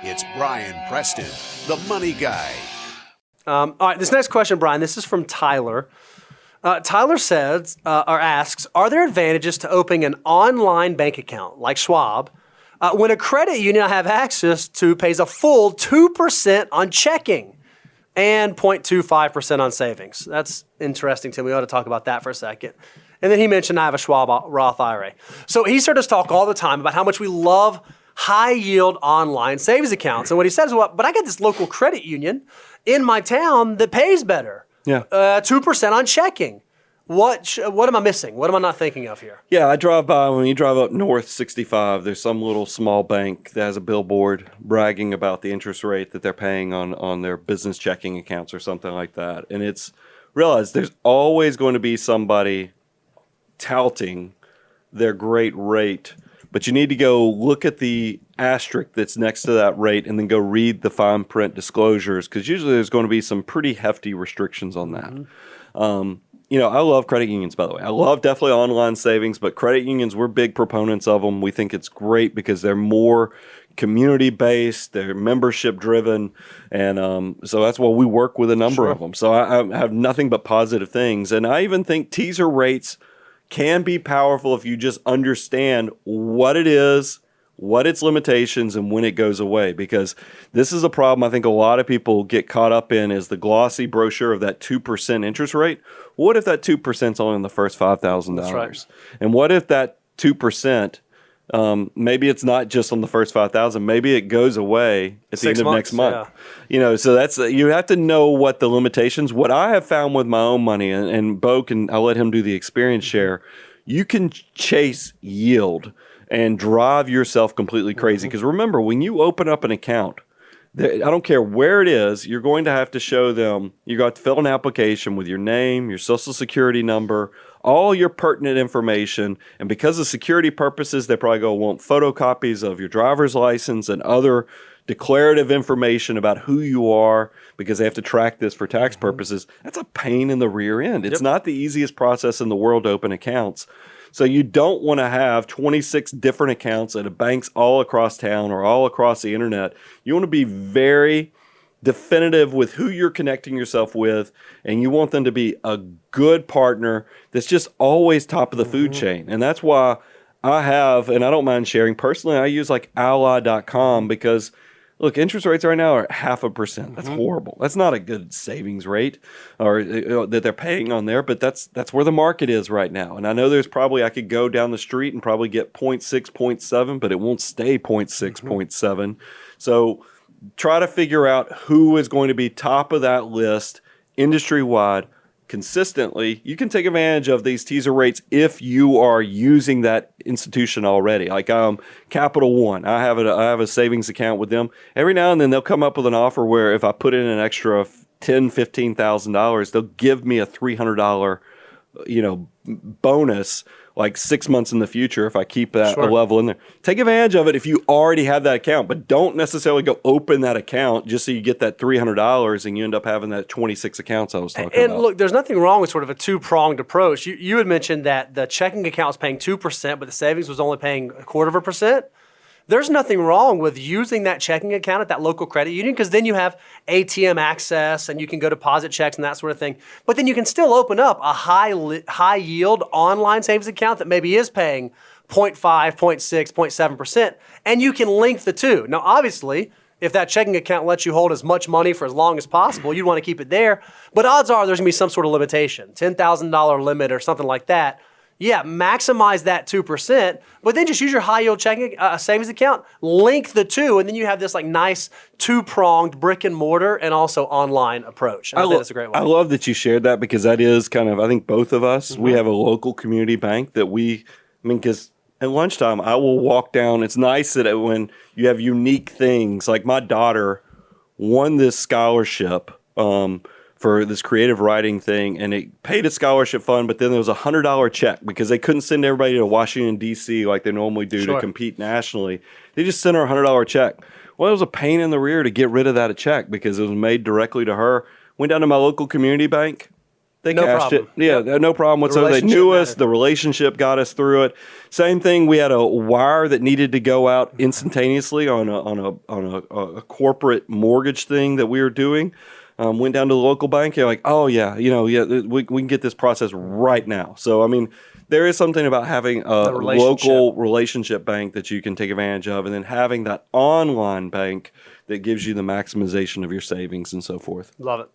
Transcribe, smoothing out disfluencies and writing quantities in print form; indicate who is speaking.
Speaker 1: It's Brian Preston, the Money Guy.
Speaker 2: All right, this next question, Brian, this is from Tyler. Tyler says, or asks, are there advantages to opening an online bank account like Schwab when a credit union I have access to pays a full 2% on checking and 0.25% on savings? That's interesting to me. We ought to talk about that for a second. And then he mentioned I have a Schwab Roth IRA. So he's heard us talk all the time about how much we love high-yield online savings accounts. And what he says is, well, but I got this local credit union in my town that pays better.
Speaker 3: Yeah.
Speaker 2: 2% on checking. What am I missing? What am I not thinking of here?
Speaker 3: Yeah, I drive by, when you drive up North 65, there's some little small bank that has a billboard bragging about the interest rate that they're paying on their business checking accounts or something like that. And realize there's always going to be somebody touting their great rate, but you need to go look at the asterisk that's next to that rate and then go read the fine print disclosures, because usually there's going to be some pretty hefty restrictions on that. I love credit unions, by the way. I love definitely online savings, but credit unions, we're big proponents of them. We think it's great because they're more community-based, they're membership-driven, and so that's why we work with a number of them. So I have nothing but positive things. And I even think teaser rates can be powerful if you just understand what it is, what its limitations, and when it goes away. Because this is a problem I think a lot of people get caught up in, is the glossy brochure of that 2% interest rate. What if that 2% is only on the first $5,000?
Speaker 2: That's right.
Speaker 3: And what if that 2%, maybe it's not just on the first 5,000, maybe it goes away at the end of next month.
Speaker 2: Yeah.
Speaker 3: So that's, you have to know what the limitations. What I have found with my own money, and Bo I'll let him do the experience share, you can chase yield and drive yourself completely crazy. Because remember, when you open up an account, I don't care where it is, you're going to have to show them, you got to fill an application with your name, your social security number, all your pertinent information. And because of security purposes, they probably want photocopies of your driver's license and other declarative information about who you are, because they have to track this for tax purposes. That's a pain in the rear end. It's not the easiest process in the world to open accounts. So you don't want to have 26 different accounts at banks all across town or all across the internet. You want to be very definitive with who you're connecting yourself with, and you want them to be a good partner that's just always top of the food chain. And that's why I have, and I don't mind sharing, personally, I use like ally.com, because look, interest rates right now are 0.5%. That's horrible. That's not a good savings rate or that they're paying on there, but that's where the market is right now. And I know there's probably, I could go down the street and probably get 0.6, 0.7, but it won't stay 0.6, 0.7. So try to figure out who is going to be top of that list industry-wide consistently. You can take advantage of these teaser rates if you are using that institution already. Like Capital One, I have a savings account with them. Every now and then they'll come up with an offer where if I put in an extra $10,000, $15,000, they'll give me a $300 bonus like 6 months in the future if I keep that level in there. Take advantage of it if you already have that account, but don't necessarily go open that account just so you get that $300 and you end up having that 26 accounts I was talking about.
Speaker 2: And look, there's nothing wrong with sort of a two-pronged approach. You had mentioned that the checking account was paying 2%, but the savings was only paying 0.25%. There's nothing wrong with using that checking account at that local credit union, because then you have ATM access and you can go deposit checks and that sort of thing. But then you can still open up a high yield online savings account that maybe is paying 0.5, 0.6, 0.7%, and you can link the two. Now, obviously, if that checking account lets you hold as much money for as long as possible, you'd want to keep it there. But odds are there's going to be some sort of limitation, $10,000 limit or something like that. Yeah, maximize that 2%, but then just use your high-yield checking savings account, link the two, and then you have this like nice two-pronged brick and mortar and also online approach. And I think that's a great one.
Speaker 3: I love that you shared that, because that is kind of, I think both of us, we have a local community bank that because at lunchtime I will walk down. It's nice that when you have unique things, like my daughter won this scholarship for this creative writing thing, and it paid a scholarship fund, but then there was a $100 check because they couldn't send everybody to Washington, D.C. like they normally do to compete nationally. They just sent her a $100 check. Well, it was a pain in the rear to get rid of that check because it was made directly to her. Went down to my local community bank, They
Speaker 2: No
Speaker 3: cashed
Speaker 2: problem.
Speaker 3: it. Yeah, no problem whatsoever. They
Speaker 2: relationship
Speaker 3: knew us.
Speaker 2: mattered.
Speaker 3: The relationship got us through it. Same thing. We had a wire that needed to go out instantaneously on a corporate mortgage thing that we were doing. Went down to the local bank. You're like, oh yeah, we can get this process right now. So I mean, there is something about having a local relationship bank that you can take advantage of, and then having that online bank that gives you the maximization of your savings and so forth.
Speaker 2: Love it.